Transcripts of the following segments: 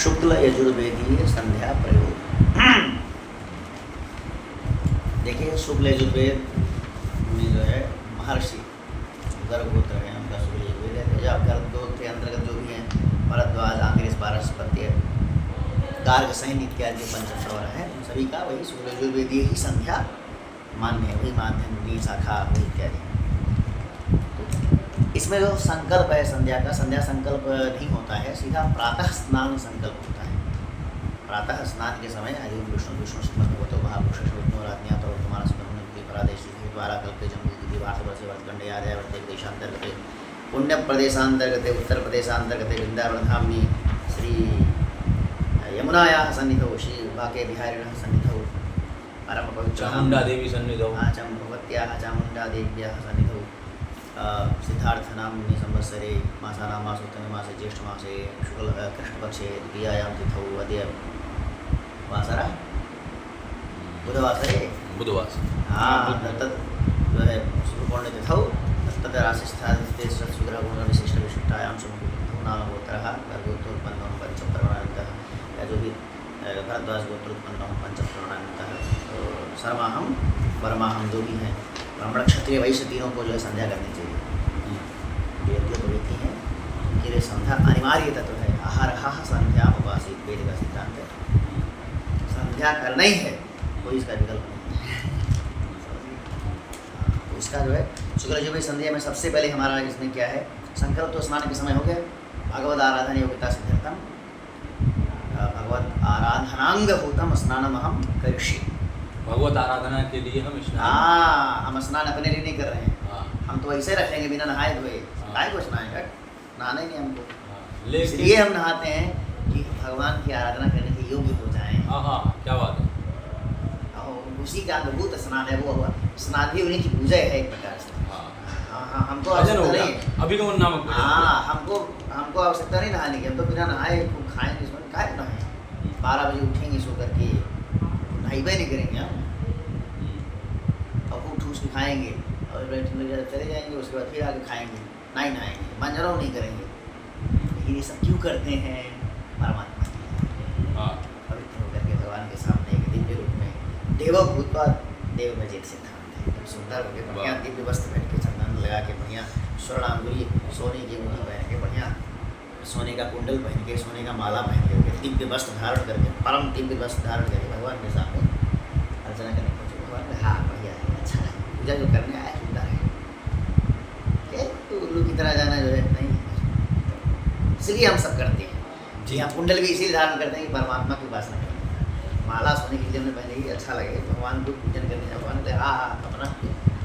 शुक्ल यजुर्वेदीय संध्या प्रयोग। देखिए शुक्ल यजुर्वेद में जो है महर्षि गर्भगोत्र है, उनका शुक्ल यजुर्वेद है। जब गर्भगोत्र के अंतर्गत जो भी हैं भरद्वाज, आंग्रेस, पारस्पत्य, गार्ग, सैन इत्यादि पंचप्रवर है, उन सभी का वही शुक्ल यजुर्वेदीय ही संध्या मान्य है, वही माध्यम शाखा वही इत्यादि। इसमें जो संकल्प है संध्या का, संध्या संकल्प नहीं होता है, सीधा प्रातः स्नान संकल्प होता है। प्रातः स्नान के समय हरि विष्णु विष्णु स्मृतो महापुरुषोत्तराज्ञा तो तुम्हारा स्मरण प्रादेश द्वारा कल्पे जम्बू विवाह वर्षे वर्तखंडे आदय वर्ते देशांतर्गते पुण्य प्रदेशांतर्गते उत्तर प्रदेशांतर्गते वृंदावन धामनी श्री यमुनायाः सन्निधौ श्री वाके बिहारिणः सन्निधौ परम पवित्र चामुंडा देवी सन्निधौ भगवत्याः चामुंडा देव्याः सन्निधौ सिद्धार्थ नाम्नि संवत्सरे मासानां मासोत्तमे मासे ज्येष्ठमासे शुक्ल कृष्णपक्षे द्वितीयायां तिथौ अद्य वासरा बुधवासरे हाँ तत् जो है शुभपूर्ण तिथौ तत् राशिस्थाने शुक्रगुण विशिष्ट विशिष्टायां शुभगुण नाम गोत्रः गर्भोत्तरोत्पन्नः पंचप्रवणान्तः या जो भी भरद्वाज गोत्रोत्पन्नः पंचप्रवणान्तः सर्वाहम परमाहम जो भी हैं ब्राह्मण क्षत्रिय वैश्य तीनों को जो है संध्या करनी चाहिए। वेद तो व्यक्ति हैं उनके लिए संध्या अनिवार्य तत्व है। अहरह संध्या उपासित वेद का सिद्धांत है, संध्या करना ही है, कोई इसका विकल्प नहीं है। तो इसका जो है शुक्ल यजुर्वेद संध्या में सबसे पहले हमारा इसमें क्या है, संकल्प तो स्नान के समय हो गया, भगवद आराधन योग्यता सिद्धार्थम भगवत आराधनांगभूतम स्नानमहम करिष्ये। भगवत आराधना के लिए हम स्नान, हम स्नान अपने लिए नहीं कर रहे हैं, हम तो ऐसे रखेंगे बिना नहाए धोए, काय को स्नान नहाना ही नहीं हमको, इसलिए हम नहाते हैं कि भगवान की आराधना करने के योग्य हो जाएं। क्या बात है, उसी का अनुभूत स्नान है, वो स्नान भी उन्हीं की पूजा है एक प्रकार से। हमको आवश्यकता नहीं, अभिगमन नामक हमको आवश्यकता नहीं नहाने की, हम तो बिना नहाए खाएंगे, इसमें काय नहाए, 12 बजे उठेंगे सो करके नहाइबे नहीं करेंगे हम, अब उठ के खाएंगे और चले जाएंगे, उसके बाद फिर आगे खाएंगे, नहीं नहाएंगे, मंजरों नहीं करेंगे। लेकिन ये सब क्यों करते हैं, परमात्मा पवित्र होकर के भगवान के सामने एक दिव्य रूप में देवभूतवा देव में जित सिद्धांत है, एकदम सुंदर होकर बढ़िया दिव्य वस्त्र पहन के, चंदन लगा के, बढ़िया स्वर्णांगुली सोने की अंगुली पहन के, बढ़िया सोने का कुंडल पहन के, सोने का माला पहन के, दिव्य वस्त्र धारण करके, परम दिव्य वस्त्र धारण करके भगवान के सामने अर्चना करने पहुँचे। भगवान का हाँ बढ़िया है, अच्छा है, पूजा जो करने आया सुंदर है, तो उल्लू की तरह जाना जो है नहीं, इसलिए हम सब करते हैं जी। हम कुंडल भी इसीलिए धारण करते हैं कि परमात्मा की उपासना करें, माला सोने की जब पहले ही अच्छा लगे, भगवान को पूजन करने भगवान को हाँ अपना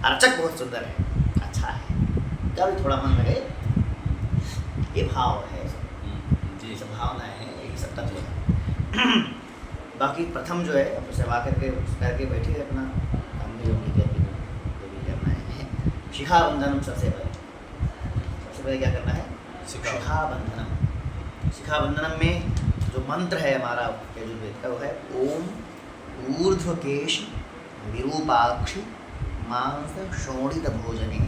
अर्चक बहुत सुंदर है, अच्छा है, कभी थोड़ा मन लगे, ये भाव है, जी सब भावनाएं हैं, यही सब तत्व है। बाकी प्रथम जो है अब सेवा करके बैठे अपना काम भी होगी करके जो भी करना है। शिखा बंधनम सबसे पहले क्या करना है, शिखा बंधनम। शिखा बंधनम में जो मंत्र है हमारा यजुर्वेद का वो है ओम ऊर्ध्वकेश विरूपाक्ष मांस शोणित भोजने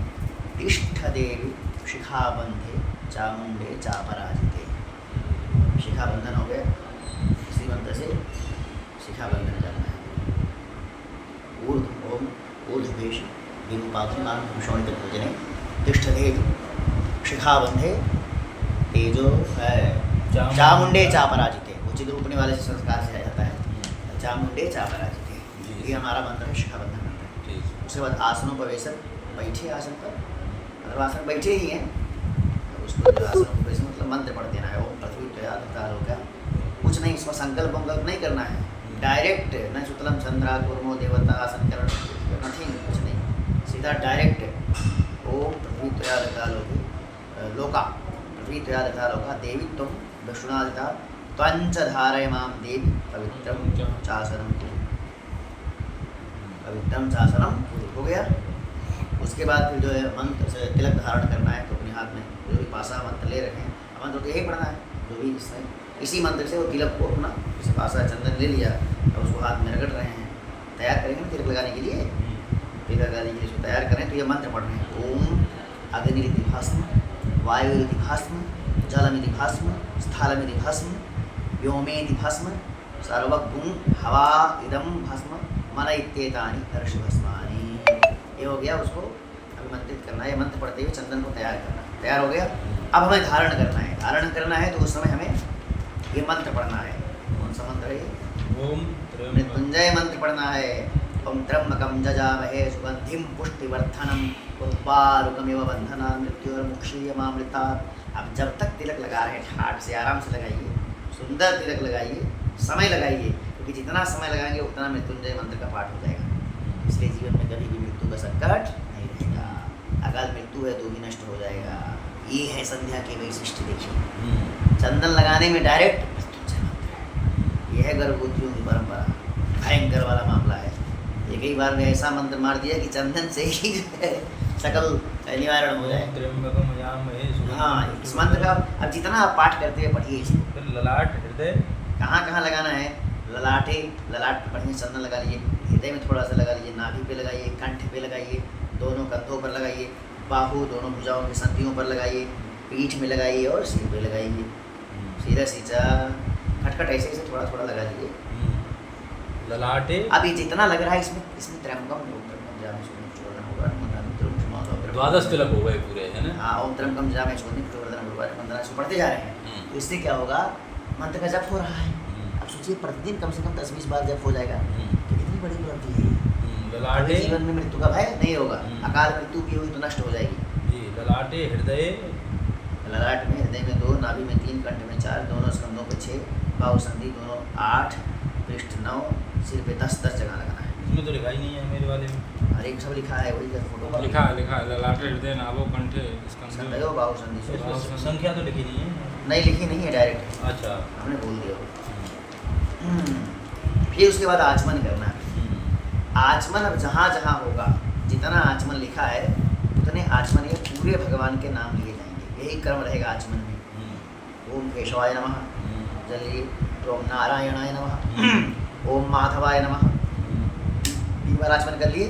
तिष्ठ देवी शिखाबंधे चामुंडे चापराजिते। शिखा बंधन हो गया, इसी मंत्र से शिखा बंधन करना है। ऊर्ध्व ओम ऊर्ध्वेश विरूपाक्षिमान शोणित भोजने तिष्ठते शिखाबंधे तेजो है चामुंडे चापराजिते, वो चिद्रूपणी वाले से संस्कार से जाता है, चामुंडे चापराजिते, ये हमारा मंत्र है, शिखा बंधन मंत्र है। उसके बाद आसनों पर वैसे बैठे, आसन पर मतलब आसन बैठे ही हैं, उसको जो आसन पर वैसे मतलब मंत्र पढ़ देना है, ओम पृथ्वी त्वया होगा, कुछ नहीं, इसमें संकल्प नहीं करना है, डायरेक्ट न शुक्लम चंद्रा कुर्मो देवता आसनकरण नथिंग, कुछ नहीं, सीधा डायरेक्ट ओम पृथ्वी त्वया लोका पृथ्वी त्वया लोका देवी तुम दक्षिणादिता त्वंच धारय माम देवी पवित्रम चासनम कुरु, पवित्रम चासनम हो गया। उसके बाद फिर जो है मंत्र से तिलक धारण करना है, तो अपने हाथ में जो भी पासा मंत्र ले रहे हैं, मंत्र तो यही पढ़ना है, जो भी इसमें इसी मंत्र से वो तिलक को अपना जैसे पासा चंदन ले लिया और उसको हाथ में रगड़ रहे हैं, तैयार करेंगे तिलक लगाने के लिए, तिलक लगाने के लिए इसको तैयार करें, तो ये मंत्र पढ़ रहे हैं ओम अग्निरिति भस्म वायुरिति भस्म जलमिति भस्म स्थलमिति भस्म व्योमेति भस्म सर्वगुं हवा इदम भस्म मन इत्येतानि हर्ष भस्मानि। ये हो गया, उसको अभिमंत्रित करना है। ये मंत्र पढ़ते हुए चंदन को तैयार करना। तैयार हो गया। अब हमें धारण करना है। धारण करना है तो उस समय हमें ये मंत्र पढ़ना है। कौन सा मंत्र है? ओम मृत्युंजय मंत्र पढ़ना है। ओम त्र्यंबकं जजामहे सुगंधिं पुष्टिवर्धनम उर्वारुकमिव बंधनान् मृत्योर्मुक्षीयमामृतात्। अब जब तक तिलक लगा रहे हैं ठाठ से आराम से लगाइए, सुंदर तिलक लगाइए, समय लगाइए, क्योंकि जितना समय लगाएंगे उतना मृत्युंजय मंत्र का पाठ हो जाएगा। इसलिए जीवन में कभी भी मृत्यु का संकट नहीं रहेगा। अकाल मृत्यु है तो भी नष्ट हो जाएगा। ये है संध्या की वैशिष्ट। देखिए, चंदन लगाने में डायरेक्ट मृत्युंजय मंत्र है। यह है गर्भवतियों की परंपरा, भयंकर वाला मामला है। एक ही बार में ऐसा मंत्र मार दिया कि चंदन से ही सकल निवारण हो जाए। हाँ, इस मंत्र का अब जितना आप पाठ करते हैं पढ़िए इसे। फिर ललाट हृदय कहाँ कहाँ लगाना है? ललाट पर बढ़िया चंदन लगा लीजिए, हृदय में थोड़ा सा लगा लीजिए, नाभि पे लगाइए, कंठ पे लगाइए, दोनों कंधों पर लगाइए, बाहु दोनों भुजाओं की संधियों पर लगाइए, पीठ में लगाइए और सिर पे लगाइए। सीधा सीधा खटखट ऐसे ऐसे थोड़ा थोड़ा लगा लीजिए। ललाटे अब ये जितना लग रहा है इसमें त्र्यंबकम द्वादश तिलक हो गए पूरे, है ना? हाँ, ओम त्र्यंबकम जजामहे सुगंधिं पुष्टिवर्धनम से पढ़ते जा रहे हैं। तो इससे क्या होगा? मंत्र का जप हो रहा है। अब सोचिए, प्रतिदिन कम से कम 10-20 बार जप हो जाएगा तो कितनी बड़ी उपलब्धि है। ललाटे जीवन में मृत्यु का भय नहीं होगा। अकाल मृत्यु भी हुई तो नष्ट हो जाएगी। जी, ललाटे हृदय, ललाट में, हृदय में 2, नाभि में 3, कंठ में 4, दोनों स्कंधों पे 6, बाहु संधि दोनों 8, पृष्ठ 9, सिर पे 10 जगह लगाना है। इसमें तो लिखा ही नहीं है मेरे वाले में। हर एक सब लिखा है, वही का फोटो लिखा है ललाटे हृदय नाभो कंठे संधयो बाहु संधि। संख्या तो लिखी नहीं है। नहीं लिखी नहीं है, डायरेक्ट अच्छा, हमने बोल दिया। फिर उसके बाद आचमन करना है। आचमन अब जहाँ जहाँ होगा, जितना आचमन लिखा है उतने आचमन ये पूरे भगवान के नाम लिए जाएंगे। यही क्रम रहेगा आचमन में। ओम केशवाय नमः, चलिए। ओम नारायणाय नमः, ओम माधवाय नमः। 3 बार आचमन कर लिए।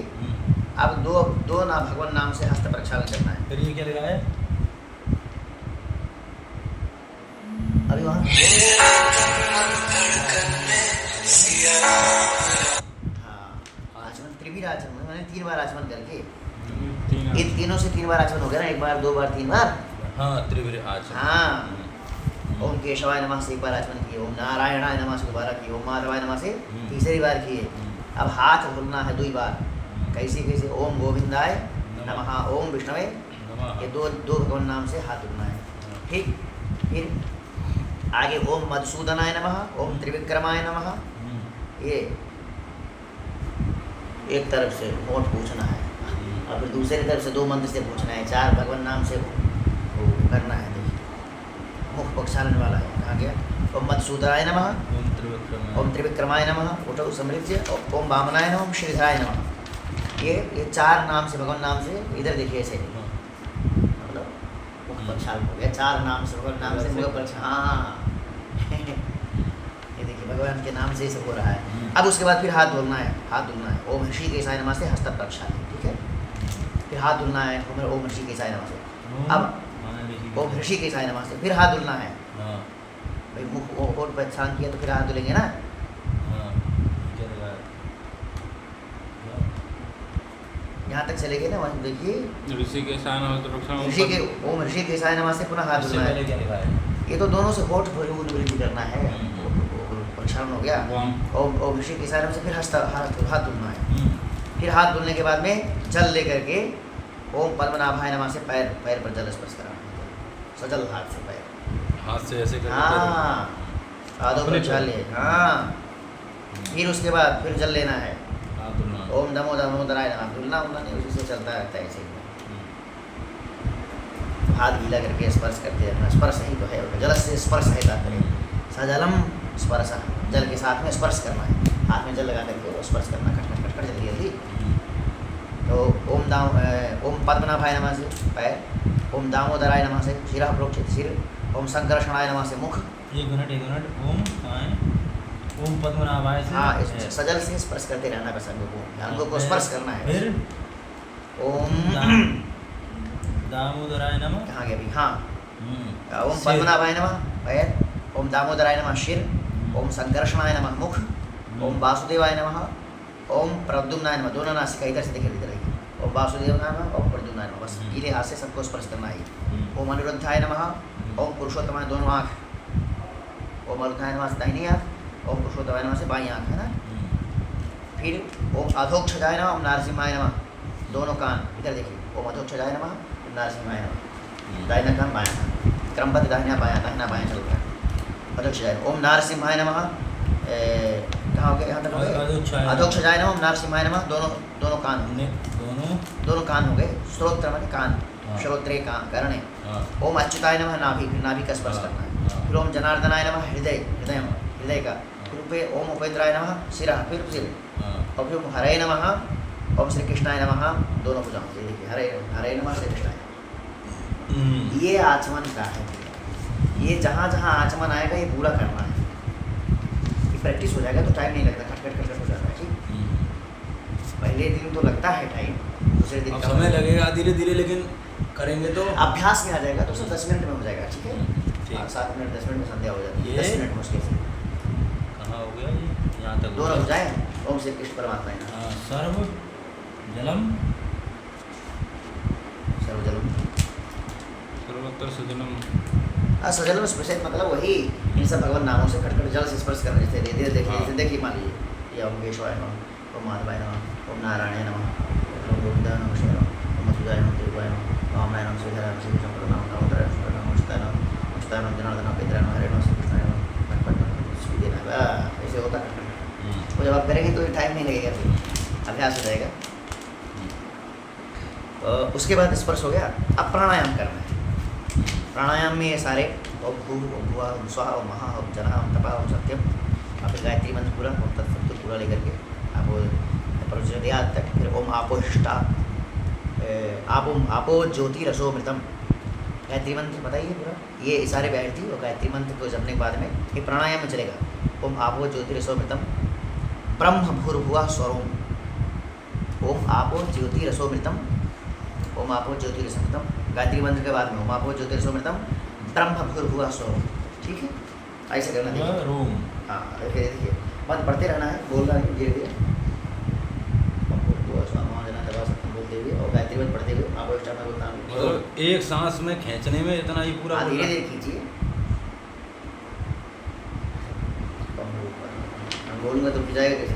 अब दो ना भगवान नाम से हस्त प्रक्षालन करना है। फिर ये क्या लिखा है? अभी वहाँ आचमन त्रिवीर आचमन मैंने 3 बार आचमन करके इन तीनों से 3 बार आचमन हो गया ना। 1 बार, 2 बार, 3 बार। हाँ, त्रिवीर आचमन। हाँ, ओम केशवाय नमः से 1 बार आचमन किए, ओम नारायणाय नमः से 2 बार किए, ओम माधवाय नमः से तीसरी बार किए। अब हाथ धुलना है 2 बार। कैसे कैसे? ओम गोविंदाय नमः, ओम विष्णवे। ये दो भगवान नाम से हाथ धुलना है। ठीक। फिर आगे ओम मधुसूदनाय नमः, ओम त्रिविक्रमाय नमः। ये एक तरफ से होठ पूछना है और फिर दूसरी तरफ से 2 मंत्र से पूछना है। 4 भगवान नाम से वो करना है। देखिए, मुख प्रक्षालन वाला है। कहाँ गया? ओम मधुसूदनाय नमः, ओम त्रिविक्रमाय नमः, उठो समृद्ध, ओम वामनाय नमः, ओम श्रीधराय नमः। ये 4 नाम से भगवान नाम से इधर देखिए ऐसे, मतलब मुख प्रक्षालन हो गया। 4 नाम से भगवान नाम से मुख प्रक्षालन। हाँ ये देखिए भगवान के नाम से ये सब हो रहा है। अब उसके बाद फिर हाथ धुलना है। हाथ धुलना है ओम ऋषिकेशाय नमः से हस्त प्रक्षालन। ठीक है। फिर हाथ धुलना है ओम ऋषिकेशाय नमः से। अब ओम ऋषिकेशाय नमः से फिर हाथ धुलना है। भाई मुख होठ पर प्रक्षालन किया तो फिर हाथ धुलेंगे ना। यहाँ तक चले गए ना, वहाँ देखिए ऋषिकेशाय ओम ऋषिकेशाय नमः से पुनः हाथ धुलना है। ये तो दोनों से होठ वृद्धि करना है। प्रक्षालन हो गया। ओम ऋषिकेशाय नमः से फिर हाथ धुलना है। फिर हाथ धुलने के बाद में जल लेकर के ओम पद्मनाभाय नमः से पैर पर जल स्पर्श कराना। सजल हाथ से पैर, हाथ से ऐसे करके। हाँ, पादों पर जल ले। हाँ, फिर उसके बाद फिर जल लेना है। ओम नमो दामोदराय नमः। धुलना उलना नहीं, उसी से चलता रहता है ऐसे। हाथ गीला करके स्पर्श करते रहना। स्पर्श ही तो है, जल से स्पर्श है तात्पर्य। सजलम स्पर्श, जल के साथ में स्पर्श करना है। हाथ में जल लगा करके स्पर्श करना। खट खट खट जल्दी जल्दी। तो ओम पद्मनाभाय नमः से पैर, ओम दामोदराय नमः से शिरः प्रोक्षित सिर, ओम संकर्षणाय नमः से मुख। एक मिनट। ओम पद्मनाभाय से। हाँ, सजल से स्पर्श करते रहना बस। अंगों को स्पर्श करना है। फिर ओम दामोदराय नमः। कहाँ गया अभी? हाँ, ओम पद्मनाभाय नमः पैर, ओम दामोदराय नमः शिर, ओम संकर्षणाय नमः मुख, ओम वासुदेवाय नमः, ओम प्रद्युम्नाय नमः, दोनों नासिका इधर से देखिए, इधर आइए, ओम वासुदेवाय नमः, ओम प्रद्युम्नाय नमः, बस गीले हाथ से सबको स्पर्श करना है। ओम अनिरुद्धाय नमः, ओम पुरुषोत्तमाय, दोनों आँख, ओम अनिरुद्धाय नमः से दाहिनी आँख, ओम पुरुषोत्तमाय नमः से बाईं आँख, है ना। फिर ओम अधोक्षजाय नमः, ओम नारसिम्हाय नमः, दोनों कान इधर देखिए, ओम अधोक्षजाय नमः, ओम नारसिम्हाय नमः, दाहिना कान बायां कान, क्रमबद्ध दाहिना बायां चल रहा है। अधोक्षजाय ओम नारसिम्हाय नमः, कहाँ हो गया, यहाँ तक हो गए। अधोक्षजाय नमः, ओम नारसिम्हाय नमः, दोनों कान, दोनों कान हो गए। श्रोत्र माने कान, श्रोत्रे कान करने। ओम अच्युताय नमः, नाभि का स्पर्श करना है। फिर ओम जनार्दनाय नमः, हृदय का। फिर ओम उपेंद्राय नमः, सिर, फिर सिर। और फिर ओम हरे नमः, ओम श्री कृष्णाय नमः, दोनों भुजाओं से देखिए, हरे नमः श्री कृष्णाय। ये आचमन का है, ये जहाँ जहाँ आचमन आएगा ये पूरा करना है। ये प्रैक्टिस हो जाएगा तो टाइम नहीं लगता, खट हो जाता है। ठीक, पहले दिन तो लगता है टाइम, दूसरे दिन समय लगेगा धीरे धीरे, लेकिन करेंगे तो अभ्यास में आ जाएगा तो सब 10 मिनट में हो जाएगा। ठीक है, 7 मिनट 10 मिनट में संध्या हो जाती है। 10 मिनट मुश्किल से। कहाँ हो गया ये, यहाँ तक दोनों हो जाए। ओम श्री कृष्ण परमात्मा है। सर्व जलम, सर्वजलम, सर्वत्र सुजलम। सजलम स्पर्श मतलब वही इन सब भगवान नामों से खटखट जल से स्पर्श करना। जैसे धीरे धीरे देखिए, जैसे देखिए मान लीजिए, ये ओम केशवाय नमः, ओम माधवाय नमः, ओम नारायणाय नमः, ओम गोविंदाय नमः, ओम मधुसूदनाय नमः, त्रिभुवाय नमः, वामनाय नमः, श्रीधराय नमः, श्रीकृष्णाय नमः, दामोदराय नमः, अच्युताय नमः, जनार्दनाय नमः, उपेंद्राय नमः, हरे नमः, श्रीकृष्णाय नमः, श्रीदेवाय नमः। ऐसे होता है। वो जब आप करेंगे तो टाइम नहीं लगेगा, फिर अभ्यास हो जाएगा। उसके बाद स्पर्श हो गया। अब प्राणायाम करना है। प्राणायाम में ये सारे ओम भू, ओम भुवा, ओम स्वाहा, ओम महा, ओम जनः, ओम तपः, ओम सत्यम, आप गायत्री मंत्र पूरा, ओम तत्सत्व पूरा लेकर के आप प्रचोदयात् तक। फिर ओम आपोष्टा, आपो ज्योति रसोमृतम, गायत्री मंत्र बताइए पूरा। ये सारे बैठती और गायत्री मंत्र को जपने के बाद में ये प्राणायाम में चलेगा। ओम आपो ज्योति रसोमृतम, ब्रह्म भूर्भुवः स्वरोम, ओम आपो ज्योति रसोमृतम, ओम आपो ज्योति रसोमृतम, गायत्री मंत्र के बाद में ओम आपो ज्योति रसोमृतम, ब्रह्म भूर्भुवः स्वरोम। ठीक है, ऐसे करना देखिए। रोम, हाँ देखिए, मंत्र पढ़ते रहना है, बोलना है धीरे धीरे। बोलते हुए और गायत्री मंत्र पढ़ते हुए आपको स्टार्ट में बोलता हूँ। मतलब एक सांस में खींचने में इतना ही पूरा धीरे धीरे खींचिए। बोलूँगा तो खिंचाएगा कैसे।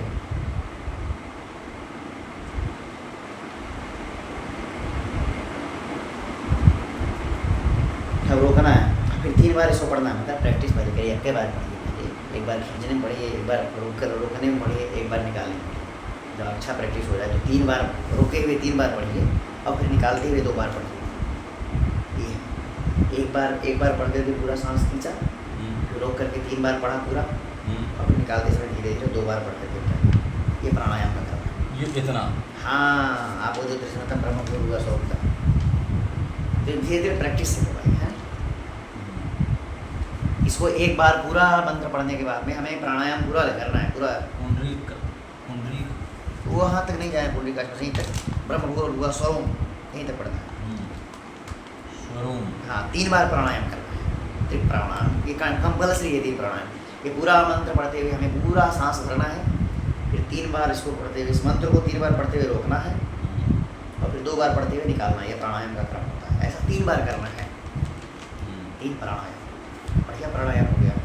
अब रोकना है, फिर 3 बार इसको पढ़ना है। मतलब प्रैक्टिस पहले करिए, एक बार पढ़िए, एक बार खींचने में पढ़िए, एक बार रोकने में पढ़िए, एक बार निकालने में। जब अच्छा प्रैक्टिस हो जाए तो 3 बार रोके हुए 3 बार पढ़िए और फिर निकालते हुए 2 बार पढ़िए। ये एक बार पढ़ते हुए पूरा सांस खींचा, फिर रोक करके 3 बार पढ़ा पूरा और फिर निकालते समय धीरे धीरे 2 बार पढ़ते थे। ये प्राणायाम का करना है। ये इतना, हाँ, आप वो जो त्रिशतम ब्रह्म भूर्भुवः स्वरोम का धीरे धीरे प्रैक्टिस से होगा है। इसको एक बार पूरा मंत्र पढ़ने के बाद में हमें प्राणायाम पूरा करना है। पूरा पुंडरीक, वो वहाँ तक नहीं जाए, पुंडरीकाक्ष यहीं तक, ब्रह्म भूर्भुवः स्वरोम यहीं तक पढ़ना है। स्वरोम, हाँ, 3 बार प्राणायाम करना है। त्रिप्राणायाम, ये कंपल्सरी है 3 प्राणायाम। ये पूरा मंत्र पढ़ते हुए हमें पूरा सांस भरना है, फिर 3 बार इसको पढ़ते हुए, इस मंत्र को 3 बार पढ़ते हुए रोकना है और फिर 2 बार पढ़ते हुए निकालना है। ये प्राणायाम का क्रम होता है। ऐसा 3 बार करना है। 3 प्राणायाम, बढ़िया प्राणायाम हो गया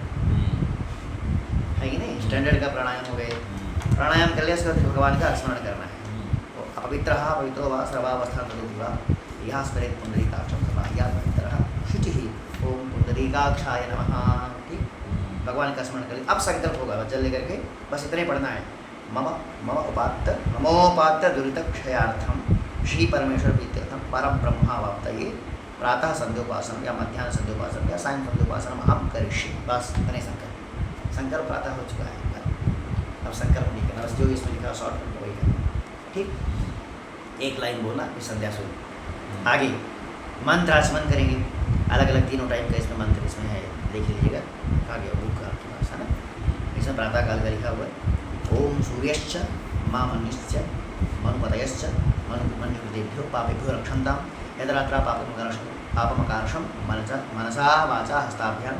है कि नहीं। स्टैंडर्ड का प्राणायाम हो गए। प्राणायाम कर लिया, उसके बाद भगवान का स्मरण करना है। अपवित्रः पवित्रो वा सर्वावस्था तदुवा यः स्मरेत् पुंडरीकाक्षं सदा या पवित्रः शुचिः ओम पुंडरीकाक्षाय नमः। ठीक, भगवान का स्मरण कर लिया। अब संकल्प होगा जल लेकर के, बस इतना ही पढ़ना है। मम उपात्त नमोपात्त दुरितक्षयार्थम श्री परमेश्वर प्रीत्यर्थम परम ब्रह्मावाप्तये प्रातः संध्योपासनम या मध्याह्न संध्योपासनम या सायं संध्योपासनम हम करिष्ये। बस इतने संकल्प प्रातः हो चुका है। अब संकल्प नहीं करना, बस जो इसमें लिखा शॉर्ट में वही करना। ठीक, एक लाइन बोलना, फिर संध्या शुरू। आगे मंत्र आचमन करेंगे, अलग अलग 3 टाइप का इसमें मंत्र इसमें है, देख लीजिएगा। आ गया बुक का भाषा ना, इसमें प्रातः काल का लिखा हुआ है। ओम सूर्यश्च मां मनुष्यश्च मनुपतयश्च मनुकृतेभ्यो पापेभ्यो रक्षन्ताम यदरात्रा पापमकार्षम मनसा वाचा हस्ताभ्याम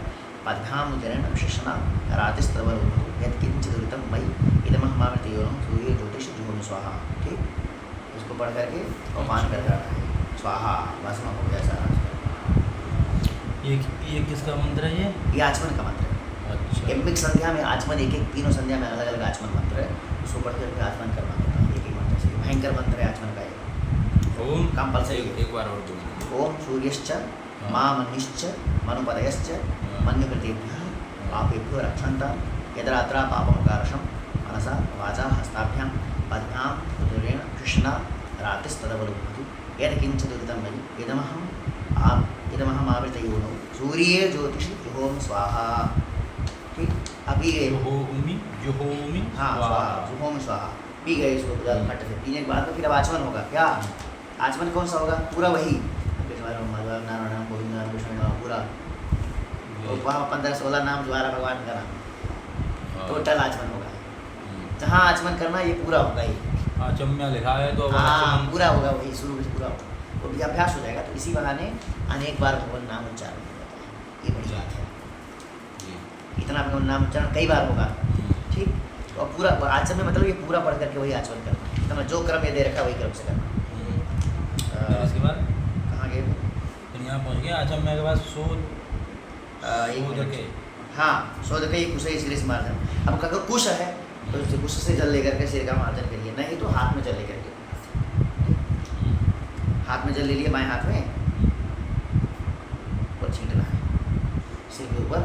पद्भ्यां उदरेण विशेषणा रातिस्तवलोभो यत्किंचिदुरितं मयि इदमहमामृतयोनं सूर्ये ज्योतिषजुहोमि स्वाहा। ठीक, इसको पढ़ करके और पान कर जाना है स्वाहा, भस्म हो गया सारा। ये किसका मंत्र है ये आचमन का मंत्र है। अच्छा। एम्बिक संध्या में आचमन एक तीनों संध्या में अलग अलग आचमन मंत्र है, उसको पढ़ करके आचमन करना होता है एक मंत्र से। भयंकर मंत्र है आचमन का। ओम कंपल्सरी एक बार और बोल। ओम सूर्यश्च मामनिश्च मनुपदयश्च मन्युकृतेभ्यः पापेभ्यो रक्षन्तां यदरात्रा पापमुकारशं मनसा वाचा हस्ताभ्यां पद्भ्यां उदरेण कृष्णा रातिस्तदवलोभति यत्किंचिदुरितं मयि इदमहमावृतयोनो सूर्ये ज्योतिषि जुहोमि स्वाहा। ठीक, अभी ये जुहोमि हाँ स्वाहा, जुहोमि स्वाहा पी गए इसको जल घट से। पीने के बाद तो फिर अब आचमन होगा। क्या आचमन कौन सा होगा? पूरा वही नारायण गोविंद विष्णु पूरा वहाँ 15-16 नाम द्वारा भगवान का नाम टोटल आचमन होगा। जहाँ आचमन करना ये पूरा होगा ही। आचम्य लिखा है तो अब हाँ आचमन पूरा होगा, वही शुरू से पूरा होगा, वो भी अभ्यास हो जाएगा। तो इसी बहाने अनेक बार भगवान नाम उच्चारण हो जाता है, ये बड़ी बात है। इतना भगवान नाम उच्चारण कई बार होगा। ठीक, और पूरा आचमन मतलब ये पूरा पढ़ करके वही आचमन करना, तो जो क्रम ये दे रखा वही क्रम से करना। इसके बाद कहाँ गए? फिर यहाँ पहुँच गए आचम्य के बाद शोध के। हाँ शोध के कुश सिर से मार्जन। अब अगर कुश है तो कुश से जल लेकर के सिर का मार्जन करिए, नहीं तो हाथ में जल लेकर के। हाथ में जल ले लिए बाएं हाथ में और छींटना है सिर के ऊपर।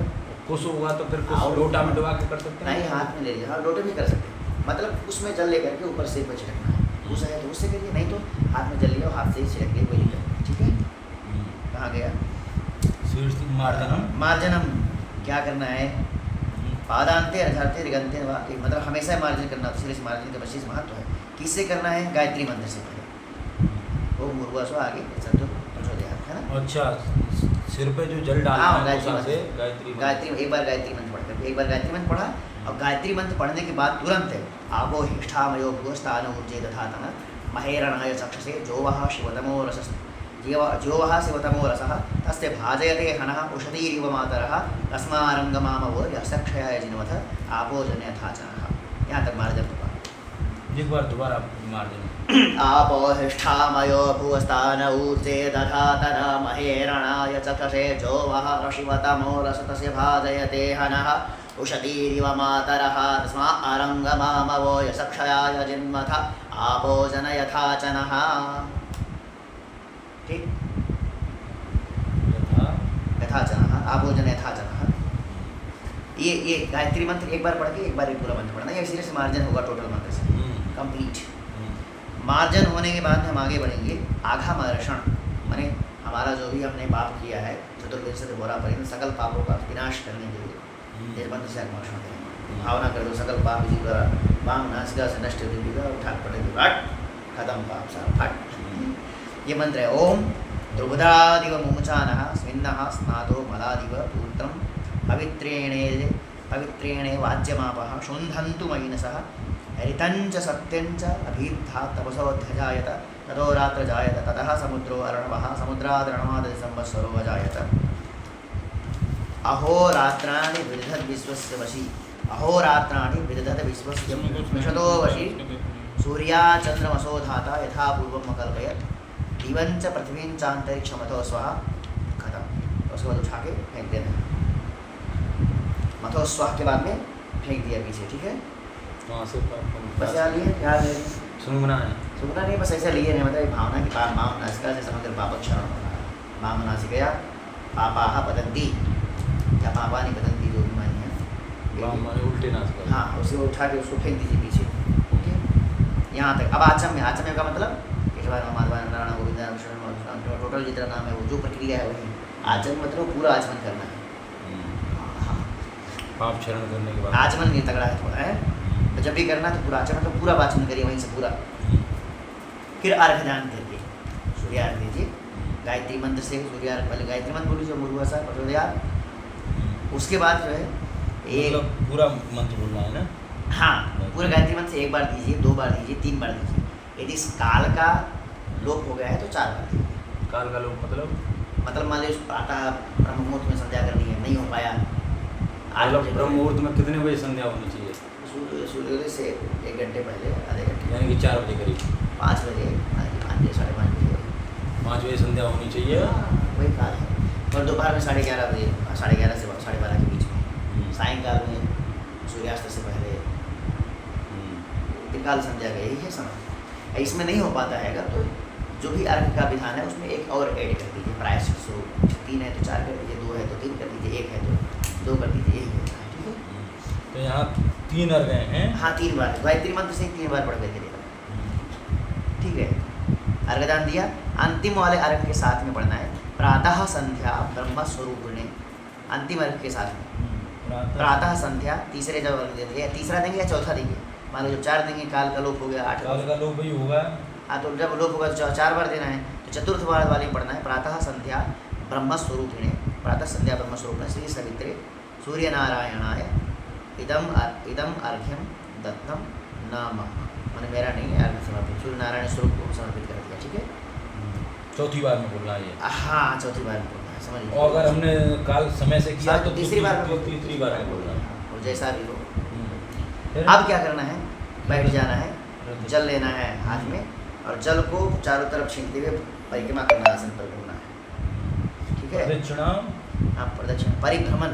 कुश होगा तो फिर कुछ लोटा में डुबा के कर सकते हैं? नहीं, हाथ में ले लीजिए। हाँ लोटे भी कर सकते हैं, मतलब उसमें जल लेकर के ऊपर सिर पर छिड़कना है। कुश है तो उससे करिए, नहीं तो हाथ में जल लिया और हाथ से ही छिड़क लिए, कोई दिक्कत नहीं। ठीक है, कहाँ गया? मार्जनम। मार्जनम क्या करना है? पादांते अर्धांते रिगंते मतलब हमेशा मार्जन करना। तो सिर से मार्जन का विशेष महत्व है। किससे करना है? गायत्री मंत्र से पहले। वो मुर्गा सो आगे सब तो है ना। अच्छा, सिर पे जो जल डालना है गायत्री एक बार गायत्री मंत्र पढ़ करके, एक बार गायत्री मंत्र पढ़ा और गायत्री मंत्र पढ़ने के बाद तुरंत आपो हिष्ठामयो भूस्तान ऊर्जे दधातन महेरणाय चक्षसे जो वह शिवतमो रसस् जो वह शिवतमो रसः तस्य भाजयते हनः उषतीरिव मातरः तस्मारंगमामवो यक्षयाय जिनवथ आपो जनयथाचनः। यहाँ तक मार्जन होगा। एक बार दोबारा मार्जन। आपो हिष्ठामयो भूस्तान ऊर्जे दधातन महेरणाय चक्षसे जो वः शिवतमो रसः तस्य भाजयते हनः उषतीरिव मातरः तस्मारंगमामवो यक्षयाय जिन्मथ आपो जनयथाचनः। ठीक, यथाचनः आपो जनयथाचनः। ये गायत्री मंत्र एक बार पढ़ के एक बार ये पूरा मंत्र पढ़ना। ये सीरियस मार्जन होगा टोटल मंत्र से कंप्लीट। मार्जन होने के बाद हम आगे बढ़ेंगे आघामर्षण, माने हमारा जो भी हमने पाप किया है चतुर्विंशति बोरा परिण सकल पापों का विनाश करने के लिए इस मंत्र से आघामर्षण करेंगे। भावना कर दो सकल पाप इसी द्वारा वाम नासिका से नष्ट हो उठाट पटे विराट खत्म पाप सारा फट। ये मंत्र है ओम द्रुपदादिव मुमुचानः स्विन्नः स्नातो मलादिव पूत्रं पवित्रेणे वाज्यमापः शुन्धन्तु मयिनसः हरितञ्च सत्यञ्च अभीद्धा तपसोऽध्यजायत ततो रात्र जायत ततः समुद्रो अर्णवः समुद्रादर्णवादि संवत्सरो अजायत। अहोरात्राणि विदधत् विश्वस्य वशी अहोरात्राणि विदधत् विश्वस्य विशदो वशी सूर्या चंद्रमसो धाता यथा पूर्वम् अकल्पयत् दिवंच पृथ्वीं चांतरिक्षमतो स्वः खत्म। उसके बाद उठा के फेंक देना। मथो स्वः के बाद में फेंक दिया पीछे। ठीक है, बस यार लिए याद है सुनना है, सुनना नहीं, बस ऐसा लिए नहीं। मतलब भावना की पाप माम नासिका से समग्र पापक्षरण होना। माम नासिकया पापाः पतन्ति या पापानि पतन्ति, जो भी मानी है उल्टे नासिका। हाँ, उसे उठा के उसको फेंक दीजिए पीछे। ओके, यहाँ तक। अब आचम्य, आचम्य का मतलब नारायण गोविंद टोटल जितना नाम है वो जो प्रक्रिया है वही आचमन, मतलब पूरा आचमन करना है। पाप क्षरण करने के बाद आचमन नहीं तगड़ा है थोड़ा है, तो जब भी करना तो पूरा आचमन, तो पूरा आचमन करिए वहीं से पूरा। फिर अर्घ दान करके सूर्यार्घ दीजिए गायत्री मंत्र से। सूर्यार्घ पहले गायत्री मंत्र बोली जो मुर्गा सा प्रचोदयात्, उसके बाद जो है एक पूरा मंत्र बोलना है ना। हाँ, पूरा गायत्री मंत्र से एक बार दीजिए, 2 बार दीजिए, 3 बार दीजिए। यदि इस काल का लोप हो गया है तो 4 बार दीजिए। काल का लोप मतलब मान लीजिए प्रातः ब्रह्म मुहूर्त में संध्या करनी है, नहीं हो पाया मतलब ब्रह्म मुहूर्त में कितने बजे संध्या होनी चाहिए? सूर्योदय से 1 घंटे पहले, आधे घंटे, यानी कि 4 बजे करीब, 5 बजे, 5 बजे, 5:30 बजे, 5 बजे संध्या होनी चाहिए। वही काल है। और दोपहर में 11:30 बजे, 11:30 से 12:30 के बीच में, सायंकाल में सूर्यास्त से पहले, त्रिकाल संध्या का यही है समय। इसमें नहीं हो पाता है अगर तो जो भी अर्घ का विधान है उसमें एक और ऐड कर दीजिए, प्रायश्चित स्वरूप। 3 है तो 4 कर दीजिए, 2 है तो 3 कर दीजिए, 1 है तो 2 कर दीजिए, यही होता है। ठीक है, तो यहाँ 3 अर्घ हैं। हाँ 3 बार गायत्री मंत्र से 3 बार पढ़ करके देखा। ठीक है, अर्घदान दिया। अंतिम वाले अर्घ के साथ में पढ़ना है प्रातः संध्या ब्रह्म स्वरूपिणे। अंतिम अर्घ के साथ में प्रातः संध्या, तीसरे जब अर्घ देंगे, तीसरा देंगे या चौथा देंगे, मान लो जब 4 देंगे काल का लोप हो गया, 8 काल का लोप भी होगा। हाँ, तो जब लोप होगा तो 4 बार देना है। तो चतुर्थ बार वाले में पढ़ना है प्रातः संध्या ब्रह्म स्वरूपिणे। प्रातः संध्या ब्रह्म स्वरूपिणे श्री सवित्रे सूर्य नारायणाय इदम अर्घ्यम दत्तम नाम। मैंने मेरा नहीं है, अर्घ्य समर्पित सूर्य नारायण स्वरूप को समर्पित कर दिया। ठीक है, चौथी बार में बोलना है ये। हाँ चौथी बार में बोलना है, समझ लीजिए। और अगर हमने काल समय से किया तो तीसरी बार में तीसरी बार में बोलना है। और जैसा भी हो। फिर अब क्या करना है, बैठ जाना है, जल लेना है हाथ में और जल को चारों तरफ छीनते हुए परिक्रमा करना, आसन पर घूमना है। ठीक है, प्रदक्षिणा। हाँ प्रदक्षिण, परिभ्रमण,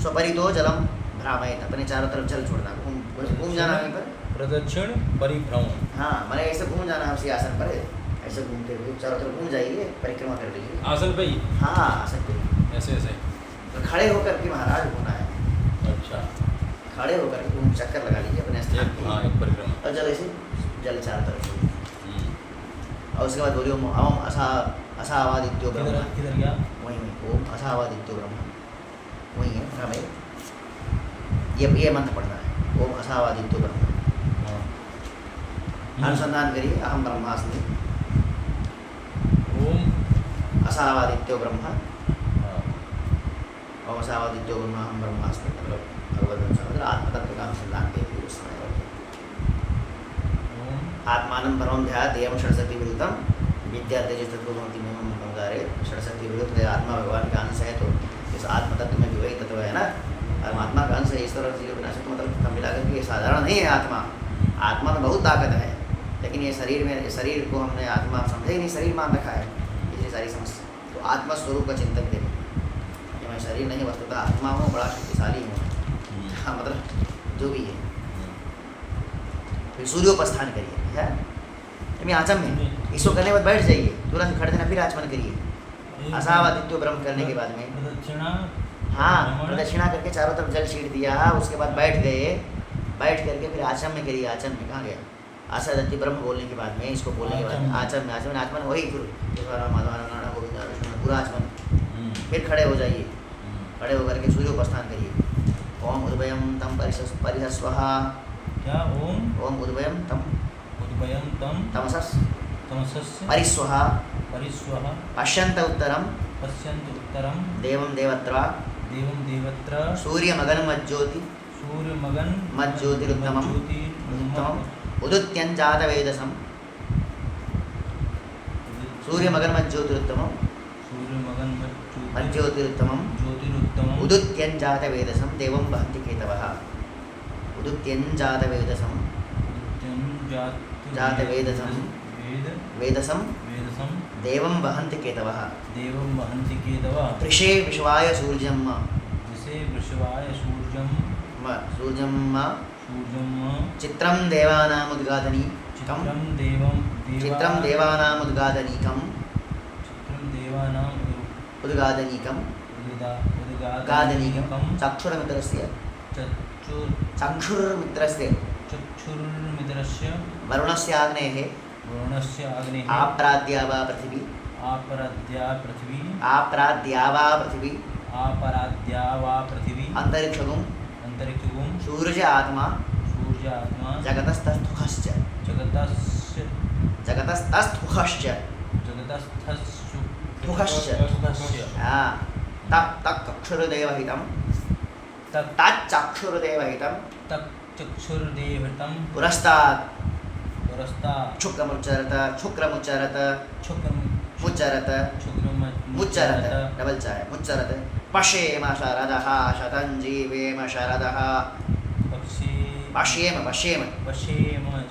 स्वपरितो जलम भ्रामयेत, अपने चारों तरफ जल छोड़ना, घूम जाना वहीं पर। प्रदक्षिण परिभ्रमण। हाँ मैंने ऐसे घूम जाना है उसी आसन पर, ऐसे घूमते हुए चारों तरफ घूम जाइए, परिक्रमा कर लीजिए आसन पे ही। हाँ आसन पे ऐसे ऐसे तो खड़े होकर के महाराज होना है। अच्छा, खड़े होकर के घूम चक्कर लगा लीजिए अपने स्थान पे। हाँ एक परिक्रमा। और जल ऐसे जल चारों तरफ छोड़िए। और उसके बाद बोलिए ओम असावादित्यो ब्रह्म। किधर गया? वहीं ओम असावादित्यो ब्रह्म, वहीं है भाई। ये मंत्र पढ़ना है, ओम असावादित्यो ब्रह्म। अनुसंधान करिए, अहम ब्रह्मास्मि, ओम असावादित्यो ब्रह्म, ओम असावादित्यो ब्रह्म, अहम ब्रह्मास्मि। मतलब आत्मतत्व का अनुसंधान करिए उस समय। आत्मानं परमं ध्यायेत् एवं षट्शक्ति विरुद्धम विद्या तेजस तत्व भक्ति में मंगारे। षट्शक्ति विरुद्ध आत्मा भगवान का अंश है, तो इस आत्म तत्व में भी वही तत्व है ना, परमात्मा का अंश है। इस तरह से विनाशक मतलब मिला करके ये साधारण नहीं है आत्मा। आत्मा में बहुत ताकत है, लेकिन ये शरीर को हमने आत्मा समझे ही नहीं, शरीर मान रखा है, इसलिए सारी समस्या। तो आत्मा स्वरूप का चिंतन करिए कि मैं शरीर नहीं वस्तुतः आत्मा हूँ, बड़ा शक्तिशाली हूँ। हाँ मतलब जो भी है। फिर सूर्योपस्थान करिए है आचम में, इसको करने के बाद बैठ जाइए, तुरंत खड़े देना, फिर आचमन करिए। असावादित्यो ब्रह्म करने के बाद में प्रदक्षिणा। हाँ प्रदक्षिणा करके चारों तरफ जल छीट दिया, उसके बाद बैठ गए। बैठ करके फिर आचम में करिए। आचम में कहाँ गया? आसादित्य ब्रह्म बोलने के बाद में, इसको बोलने के बाद में आचम में, आचमन वही पूरा आचमन। फिर खड़े हो जाइए, खड़े होकर के सूर्योपस्थान करिए। ओम उद्भयम तम परिहस्वः। क्या? ओम उद्भयम तम तमसस् परिस्वः पश्यन्त उत्तरम देवं देवत्र सूर्यमगन मज्ज्योतिरुत्तमम् उदुत्यञ्जातवेदसं सूर्यमगनमज्ज्योतिरुत्तमम् उदुत्यञ्जातवेदसं देवं वहन्ति केतवः। उदुत्यञ्जातवेदसं वेदसं देवं वहन्ति केतवः। दृशे विश्वाय सूर्यं चित्रं देवानामुद्गादनीकम् चक्षुर्मित्रस्य वरुणस्य आग्नेः आप्राद्या वा पृथिवी अंतरिक्षगुं सूर्य आत्मा जगतस्तस्थुखश्च तच्चक्षुर्देवहितं पुरस्तात् मुच्चरत डबल चाय मुच्चरत पश्येम शरदः शतं जीवेम शरदः पश्येम पश्येम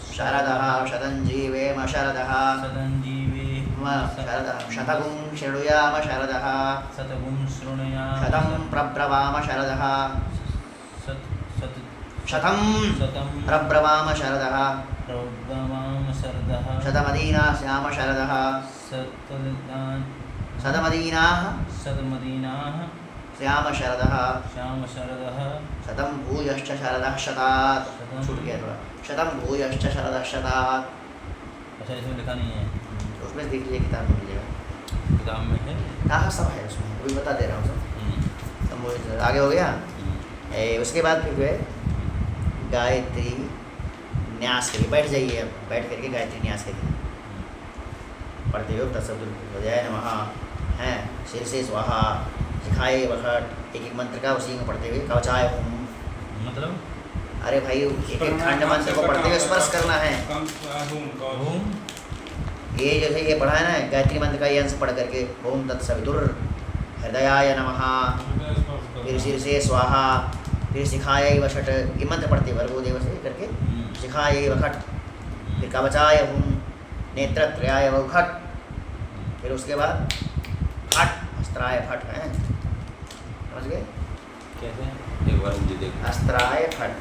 शरदः शतं जीवेम शरदः शरदः शतगुं शृणुयाम शरदः शतं प्रब्रवाम शरदः शतं प्रब्रवाम शरदः शतमदीना स्याम शरदः शतमदीनाः श्याम शरदः शतं भूयश्च शरदः शतात् छूट गया थोड़ा शतं भूयश्च शरदः शतात् अच्छा इसमें लिखा नहीं है उसमें देख लीजिए किताब में मिलेगा किताब में है कहाँ सब है उसमें अभी बता दे रहा हूँ सब आगे हो गया उसके बाद फिर जो है गायत्री न्यास करिए बैठ जाइए अब बैठ करके गायत्री न्यास करिए पढ़ते हो तत्सवजय नमः हैं सिर से स्वाहा सिखाए वखट एक एक मंत्र का उसी में पढ़ते हुए कवचाय होम मतलब अरे भाई एक एक खंड मंत्र को पढ़ते हुए स्पर्श करना है ये जैसे ये पढ़ा है ना गायत्री मंत्र का ये अंश पढ़ करके ओम तत्सवितुर हृदयाय नमः फिर सिर से स्वाहा फिर सिखाय वषट ये मंत्र पढ़ते वर्गो देव से करके सिखाय वखट फिर कवचाय होम नेत्रत्रयाय वखट फिर उसके बाद फट अस्त्राय फट है समझ गए कैसे एक बार मुझे देख अस्त्राय फट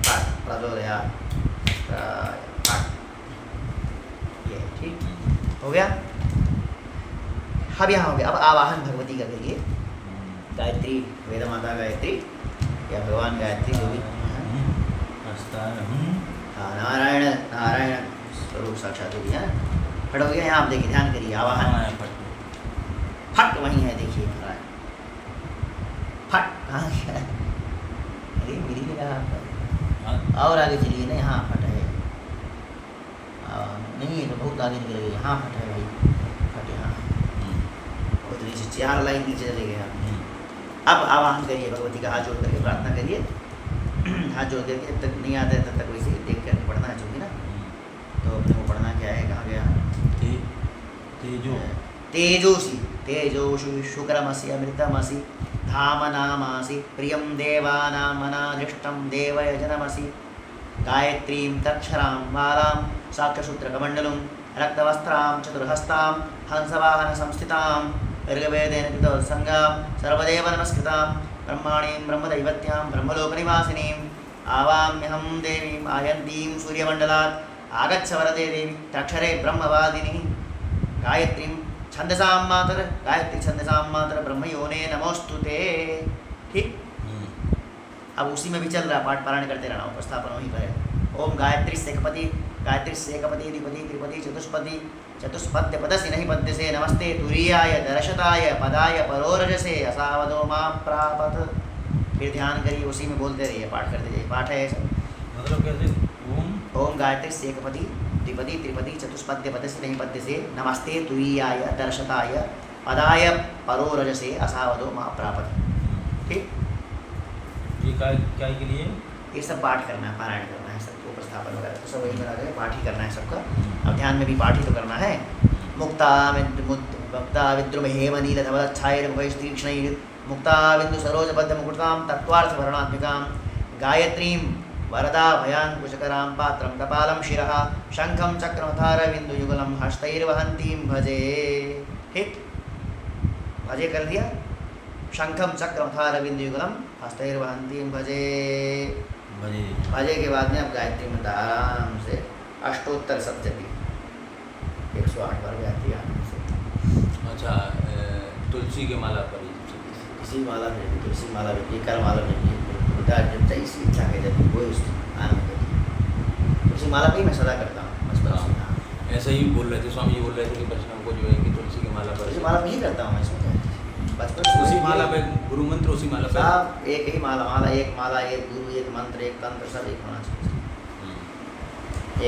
फट प्रचोदया अस्त्राय फट ये ठीक हो गया अब यहाँ हो गया अब आवाहन भगवती का करिए गायत्री वेद माता गायत्री या भगवान गायत्री जो भी हाँ नारायण नारायण स्वरूप साक्षात हो गया फट हो गया यहाँ आप देखिए ध्यान करिए आवाहन फट वहीं है देखिए महाराज फट कहाँ गया अरे मेरी ने कहा और आगे चलिए ना यहाँ फट है नहीं तो बहुत आगे निकल गए यहाँ फट है भाई फट यहाँ और नीचे 4 लाइन नीचे चले गए आप अब आवाहन करिए भगवती का हाथ जोड़ करके प्रार्थना करिए हाथ जोड़ करके जब तक नहीं आता है तब तक वैसे देख कर पढ़ना है चूँकि ना तो अपने को पढ़ना क्या है कहाँ गया तेजोसी तेजोषु शुक्रमसि अमृतमसि धामनामासि प्रियं देवानामनाधृष्टं देवयजनमसि गायत्रीं तक्षरां मालां साक्षसूत्रकमण्डलुं रक्तवस्त्रां चतुर्हस्तां हंसवाहनसंस्थितां ऋग्वेदेन कृतोत्सङ्गां सर्वदेव नमस्कृतां ब्रह्माणीं ब्रह्मदैवत्यां ब्रह्मलोकनिवासिनीम् आवाम्यहं देवीम् आयन्तीं सूर्यमण्डलात् आगच्छ वरदे देवी तक्षरे ब्रह्मवादिनी गायत्रीं छंदसां मातर गायत्री छंदसां मातर ब्रह्मयोने नमोस्तुते ठीक अब उसी में भी चल रहा पाठ पारायण करते रहना उपस्थापन वहीं पर है ओम गायत्री शेखपति द्विपति त्रिपति चतुष्पति चतुष्पद्य पदसि नहीं पद्य से नमस्ते तुरीयाय दर्शताय पदाय परोरजसे असावधो मां प्रापत फिर ध्यान करिए उसी में बोलते रहिए पाठ करते जाइए पाठ है मतलब कैसे ओम गायत्री शेखपति द्विपति त्रिपति चतुष्पद्य पदस्य नहीं पद्य से नमस्ते तुरीयाय दर्शताय पदाय परोरजसे असावधो मां प्रापत ठीक ये क्या के लिए ये सब पाठ करना है पारायण करना है सबको उपस्थापन वगैरह तो सब वही बना के पाठ ही करना है सबका अब ध्यान में भी पाठ ही तो करना है मुक्ता विद्रुमहेमनीलधवच्छायैर्मुखैस्तीक्ष्णैः मुक्ता बिंदु सरोजबद्ध मुकुटां तत्त्वार्थ वर्णात्मिकां गायत्रीं वरदा भयाङ्कुशकरां पात्रं कपालं शिरः शङ्खं चक्रमथारविन्दुयुगलं हस्तैर्वहन्तीं भजे ठीक भजे कर दिया शंखम चक्रमथारविन्दुयुगलं हस्तैर्वहन्तीं भजे भजे के बाद में अब गायत्री में आराम से अष्टोत्तर सप्तशती 108 बार गायत्री आराम से अच्छा तुलसी के माला पर किसी माला में भी तुलसी माला में भी कर माला में भी जब इसी इच्छा के जब वो आनंद करिए तुलसी माला भी मैं सदा करता हूँ बचपन से ऐसा ही बोल रहे थे स्वामी जी बोल रहे थे कि बचपन को जो है कि तुलसी की माला पर तुलसी माला भी करता हूँ मैं इसमें बचपन से उसी माला पे गुरु मंत्र उसी माला पे सब एक ही माला एक गुरु एक मंत्र एक तंत्र सब एक होना चाहिए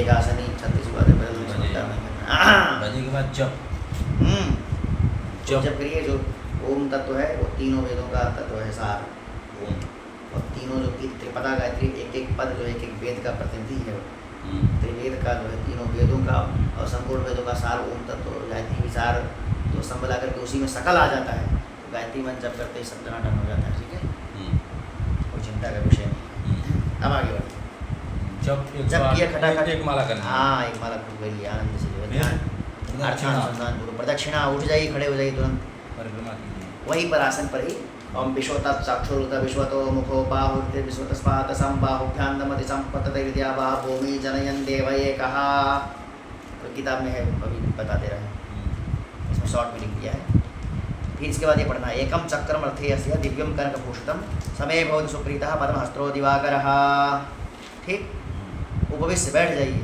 एक आसनी 36 बातें बदल भजन के बाद जप जब करिए जो ओम तत्व है वो तीनों वेदों का तत्व है सार ओम और तीनों जो त्रिपदा गायत्री एक एक पद जो एक एक वेद का प्रतिनिधि है त्रिवेद का जो है तीनों वेदों का और संपूर्ण वेदों का सार ओम तत्व गायत्री विचार को सम मिला करके उसी में सकल आ जाता है, तो गायत्री मंत्र जब करते ही सब टनाटन हो जाता है। ठीक है, कोई चिंता का विषय नहीं है। अब आगे बढ़ते हैं। जब किया खटाखट एक माला करनी है। हाँ, एक माला खूब कर लिया आनंद से जो है ध्यान प्रदक्षिणा। अर्थानुसंधान पूर्व प्रदक्षिणा, उठ जाइए, खड़े हो जाइए तुरंत परिक्रमा कीजिए। वहीं पर आसन पर ही ओम विश्वतः साक्षुरुत विश्वतो मुखो बाहुर्ते विश्वतस्पात संबाहुभ्यां नमति संपतते विद्या वा भूमि जनयन देवये कहा, तो किताब में है, अभी बता दे रहे हैं, इसमें शॉर्ट में लिख दिया है। फिर इसके बाद ये पढ़ना है, एकम चक्रम रथेयस्य दिव्यम कनकभूषितम समय भवति सुप्रीतः पद्महस्तो दिवाकरः। ठीक, उपविष्ट से बैठ जाइए,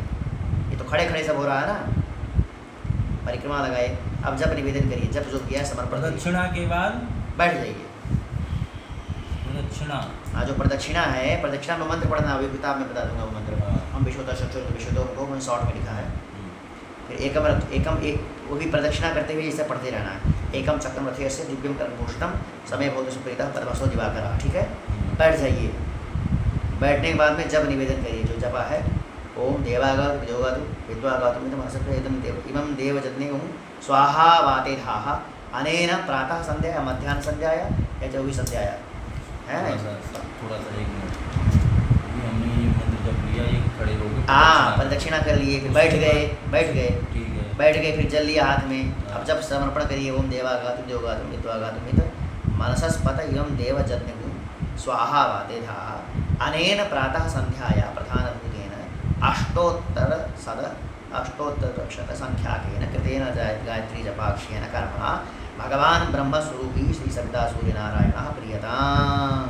ये तो खड़े खड़े सब हो रहा है ना, परिक्रमा लगाए। अब जब निवेदन करिए, जब जो किया है समर्पण करिए। प्रदक्षिणा के बाद बैठ जाइए। प्रदक्षिणा, हाँ, जो प्रदक्षिणा है, प्रदक्षिणा में मंत्र पढ़ना, अभी किताब में बता दूंगा वो मंत्र। हाँ। हम विश्वता शत्रु विश्वतो को मैंने शॉर्ट में लिखा है। फिर एकम एक वो भी प्रदक्षिणा करते हुए इसे पढ़ते रहना है। एकम चक्रम रथेयस्य दिव्यम कनकभूषितम समय भवति सुप्रीतः पद्महस्तो दिवाकरः। ठीक है, बैठ जाइए। बैठने के बाद में जब निवेदन करिए, जो जपा है, ओम देवागातु विदोगातु विद्वागातु इमं देवजज्ञे ओम स्वाहा वाते धाहा अनेन प्रातः संध्या मध्याह्न संध्याया या चौबीस संध्याया है। थोड़ा सा एक मिनट, अभी हमने ये मंत्र जब लिया, ये खड़े हो गए, हाँ, प्रदक्षिणा कर लिए, फिर बैठ गए, ठीक है, बैठ गए, फिर जल लिया हाथ में। अब जब समर्पण करिए, ओम देवागातु देवगातु विद्वागातु मित मनसस्पत इमं देवजज्ञे स्वाहा वाते धाहा अनेन प्रातः संध्याया प्रधानभूतेन अष्टोत्तर संख्याकेन कृतेन गायत्री जपाक्षेन कर्मणा भगवान ब्रह्मस्वरूपी श्री सविता सूर्यनारायणः प्रियताम्।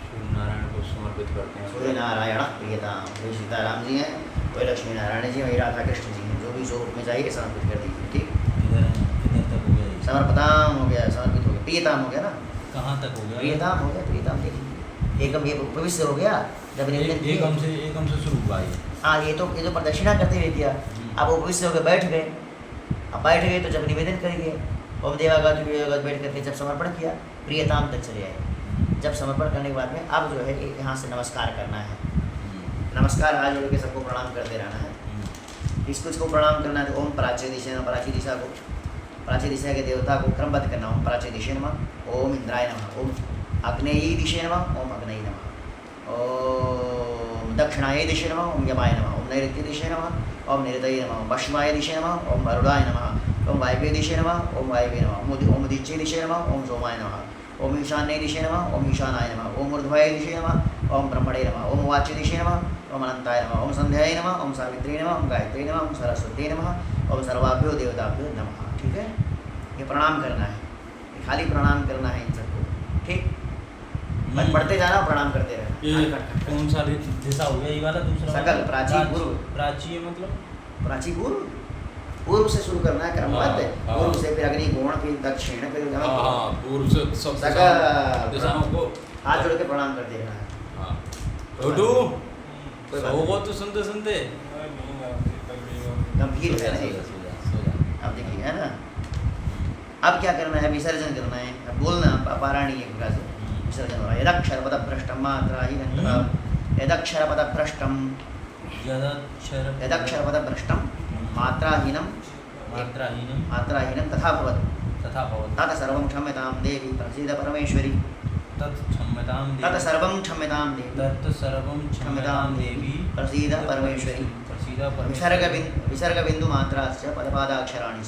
सूर्यनारायण को समर्पित करते हैं। सूर्यनारायण प्रियताम। वही सीताराम जी हैं, वही लक्ष्मी नारायण जी, वही राधा कृष्ण जी हैं, जो भी स्वरूप में चाहिए समर्पित कर दीजिए। ठीक, किधर तक हो गया ये? समर्पताम हो गया, समर्पित हो गया, प्रियताम हो गया ना, कहाँ तक हो गया? प्रियताम हो गया, प्रियताम देखिए। एकम ये पवित्र हो गया जब निवेदन किए। एकम से शुरू हुआ ये। हाँ, ये तो प्रदक्षिणा करते हुए किया। अब वो पवित्र हो गए, बैठ गए। अब बैठ गए तो जब निवेदन करेंगे, ओम देवागातु विदोगातु बैठ करके जब समर्पण किया, प्रियताम तक चले आए। जब समर्पण करने के बाद में अब जो है यहाँ से नमस्कार करना है। नमस्कार हाथ जोड़ के सबको प्रणाम करते रहना है। किसको प्रणाम करना है, तो ओम प्राच्य दिशा नमः, प्राची दिशा को, प्राची दिशा के देवता को क्रमबद्ध करना। ओम प्राच्य दिशे नमः, ओम इंद्राय नमः, ओम अग्नेयी दिशे नमः, ओम अग्नेयी नमः, ओम दक्षिणाय दिशे नमः, ओम यमाय नमः, ओम नैऋत्य दिशे नमः, ओम नैऋतये नमः, ओम पश्चिमाय दिशे नमः, ओम वरुणाय नमः, ओम वायव्य दिशे नमः, ओम वायव्ये नमः, ओम उदीच्ये दिशे नमः, ओम सोमाय नमः, ओम ईशान्ये दिशे नमः, ओम ईशानाय नमः, ओम ऊर्ध्वाय दिशे नमः, ओम ब्रह्मणे नमः, ओम वाच्य दिशे नमः, ओम अनंताय नमः, ओम संध्याय नमः, ओम सावित्र्यै नमः, ओम गायत्र्यै नमः, ओम सरस्वत्यै नमः, ओम सर्वाभ्यो देवताभ्यो नमः। ठीक है, ये प्रणाम करना है, ये खाली प्रणाम करना है इन सबको। ठीक, बस पढ़ते जाना, प्रणाम करते रहना। ये कौन सा दिशा हो गया ये वाला? दूसरा सकल, प्राची, पूर्व। प्राची मतलब प्राची पूर्व, पूर्व से शुरू करना है क्रमबद्ध। हाँ। पूर्व से फिर अग्निकोण, फिर दक्षिण, फिर हाँ, पूर्व से सब सकल दिशाओं को हाथ जोड़ के प्रणाम करते रहना है। हाँ, छोटू कोई बात होगा तो सुनते सुनते गंभीर है ना ये। अब देखिए, है ना, अब क्या करना है, विसर्जन करना है। अब बोलना पारायणी एक प्रकार से विसर्जन हो रहा है। यदक्षर पद भ्रष्टम मात्राहीनं, यदक्षर पद भ्रष्टम, यदक्षर पद भ्रष्टम मात्राहीनं तथा भवतु तत् सर्वं क्षम्यतां देवी प्रसीद परमेश्वरी। तत् सर्वं क्षम्यतां देवी प्रसीद परमेश्वरी। विसर्ग बिंदु मात्राश्च पदपादाक्षराणि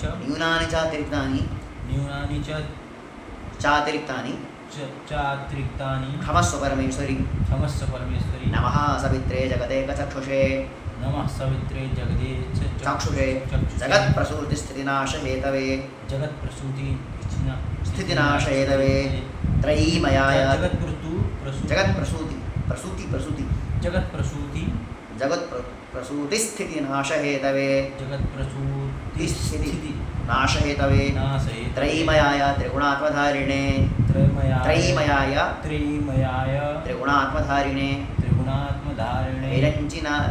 च न्यूनानि चातिरिक्तानि क्षमस्व परमेश्वरी। नमः सवित्रे जगते चक्षुषे चक्षुषे जगत्प्रसूति स्थितिनाश हेतवे त्रयीमयाय जगत्प्रसूति स्थितिनाश हेतवे नाश हेतवे त्रयीमयाय त्रिगुणात्मधारिणे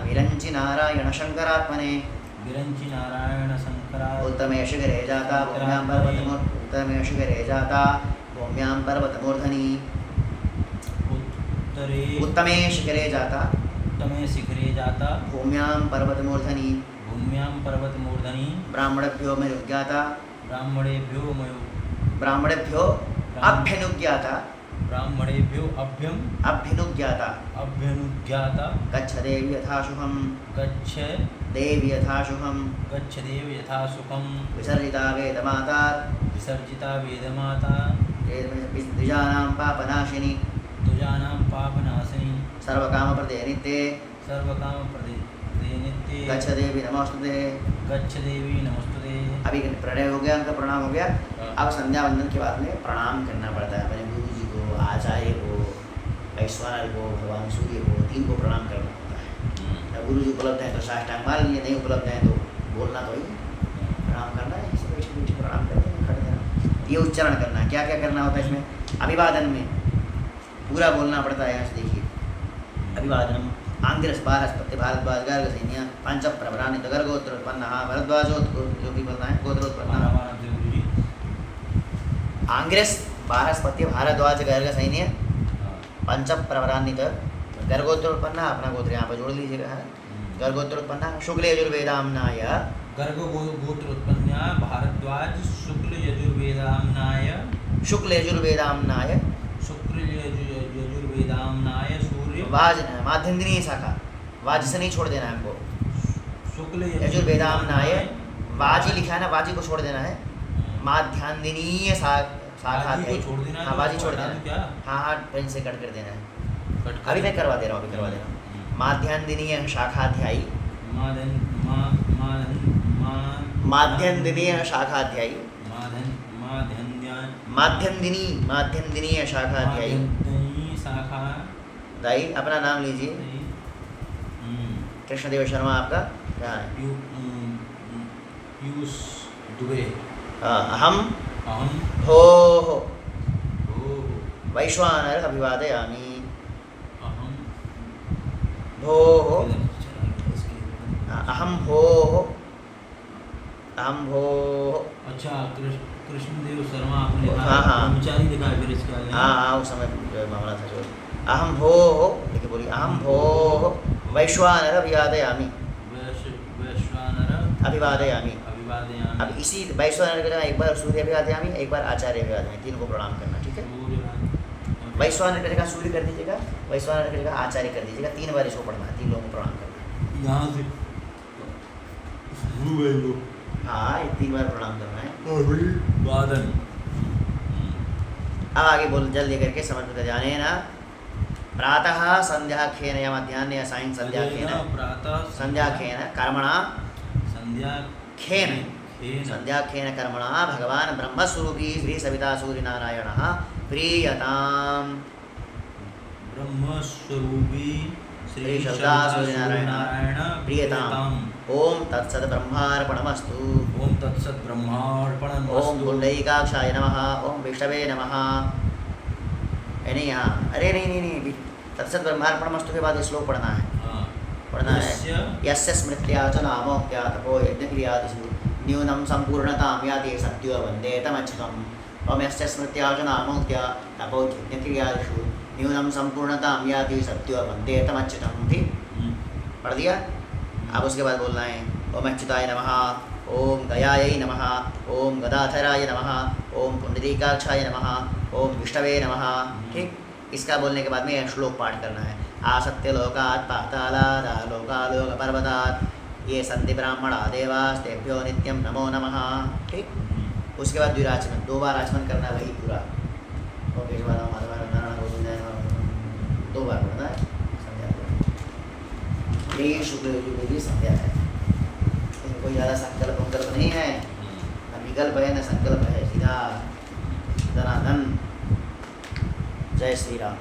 विरंचि नारायण शंकरात्मने उत्तमे शिखरे जाता भूम्यां पर्वतमूर्धनि उत्तमे शिखरे जाता उत्तमे शिखरे जाता भूम्यां पर्वतमूर्धनि भूम्यां पर्वतमूर्धनि ब्राह्मणेभ्यो मनुज्ञाता ब्राह्मणेभ्यो ब्राह्मणेभ्यो अभ्यनुज्ञाता अभ्यनुज्ञाता गच्छ देवी यथा शुभम गच्छ देवी यथा शुभम देव यथा सुखम विसर्जिता वेदमाता विसर्जिता वेदमाता द्विजानां पापनाशिनी तुजानां पापनाशिनी सर्वकामप्रदे नित्ये सर्वकामप्रदे नित्ये गच्छ देवी नमोस्तुते गच्छ देवी नमस्तुते। अभी प्रणय हो गया, उनका प्रणाम हो गया। अब संध्या वंदन के बाद में प्रणाम करना पड़ता है अपने गुरु जी को, आचार्य को, वैश्वानर को, भगवान सूर्य को, तीन को प्रणाम करना पड़ता है। गुरु जी उपलब्ध है तो साष्टांग मार लिए, नहीं उपलब्ध है तो बोलना तो ही प्रणाम करना है। इसे बैठे बैठे प्रणाम करते हैं, खड़े रहना, ये उच्चारण करना है। क्या क्या करना होता है इसमें? अभिवादन में पूरा बोलना पड़ता है। यहाँ से देखिए, अभिवादनम आंग्रस बारहस्पति भारद्वाज गर्ग सैन्य पंच प्रवरान्वित गर्गोत्तरोत्पन्न भरद्वाजोत्पन्न, जो भी बोलना है गोत्रोत्पन्न। आंग्रस बारहस्पति भारद्वाज गर्ग सैन्य पंच प्रवरान्वित गर्गोत्तरोत्पन्न, अपना गोत्र यहाँ पर जोड़ लीजिएगा। गर्गोत्तरोत्पन्न शुक्ल यजुर्वेदाम्नाय गर्ग गोत्रोत्पन्न भारद्वाज शुक्ल यजुर्वेदाम्नाय शुक्ल यजुर्वेदाम्नाय सूर्य वाज माध्यन्दिनी शाखा, वाज से नहीं छोड़ देना है हमको। शुक्ल यजुर्वेदाम्नाय वाजी लिखा है ना, वाजी को छोड़ देना है। माध्यान्दिनीय शाखा को छोड़ देना है। हाँ, वाजी छोड़ देना क्या? है। हाँ, पेन से कट कर देना है। अभी मैं करवा दे रहा हूँ, अभी करवा दे रहा हूँ। माध्यान्दिनीय शाखाध्यायी माध्यन्दिनीय शाखाध्यायी माध्यन्दिनीय शाखाध्यायी शाखा दाई। अपना नाम लीजिए। कृष्णदेव शर्मा आपका क्या है? पीयूष दुबे। अहम भो वैश्वानर अभिवादयामि। भो अहम भो। अच्छा, कृष्णदेव शर्मा आपने लिखा। हाँ, कर्मचारी लिखा है फिर इसके आगे। हाँ, उस समय जो मामला था जो अहम भो देखिए, बोलिए अहम भो वैश्वानर अभिवादयामि। वैश्वानर अभिवादयामि। अभिवादयामि। अब इसी वैश्वानर के जगह एक बार सूर्य अभिवादयामि, एक बार आचार्य अभिवादयामि, तीन को प्रणाम करना। ठीक है, वैश्वानर की जगह सूर्य कर दीजिएगा, वैश्वानर की जगह आचार्य कर दीजिएगा। 3 बार इसको पढ़ना है, 3 लोगों को प्रणाम करना है। यहाँ से हाँ, ये 3 बार प्रणाम करना है। अभिवादन। अब आगे बोल जल्दी करके समर्पित जाने ना। प्रातः संध्याखेन या मध्याह्ने सायं संध्याखेन प्रातः संध्याखेन कर्मणा संध्याखेन संध्याखेन कर्मणा भगवान ब्रह्मस्वरूपी श्री सविता सूर्यनारायणः प्रीयताम्। ब्रह्मस्वरूपी श्री सविता सूर्यनारायण प्रीयताम्। ओम तत्सत् ब्रह्मार्पणमस्तु। ओम तत्सत् ब्रह्मार्पणमस्तु। ओम पुंडरीकाक्षाय नमः। ओम विष्णवे नमः। नहीं, यहाँ अरे नहीं, तत्सत् ब्रह्मार्पणमस्तु के बाद श्लोक पढ़ना है। पढ़ना है। यस्य स्मृत्या च नामोक्त्या तपो यज्ञक्रियादिषु न्यूनं सम्पूर्णतां याति सत्यो वन्दे तमच्युतम्। ओम यस्य स्मृत्या च नामोक्त्या तपो यज्ञक्रियादिषु न्यूनं सम्पूर्णतां याति सत्यो वन्दे तमच्युतम्। ठीक, पढ़ दिया। अब उसके बाद बोलना है ओम अच्युताय नमः, ओम गयायै नमः, ओम गदाधराय नमः, ओम पुंडरीकाक्षाय नमः, ओम विष्णवे नमः। ठीक, इसका बोलने के बाद में यह श्लोक पाठ करना है। आसत्यलोकात् पातालादालोकालोक पर्वतात् ये सन्ति ब्राह्मणा देवास्तेभ्यो नित्यं नमो नमः। ठीक, उसके बाद द्विराचमन, 2 बार आचमन करना, वही पूरा। ओम केशवाय नमः, माधवाय नमः, नारायण गोविंदाय नमः, 2 बार पढ़ना है संध्या को। ये शुक्ल यजुर्वेद की संध्या है। इसमें कोई ज़्यादा संकल्प नहीं है, न विकल्प है न संकल्प है, सीधा धनाधन। जय श्री राम।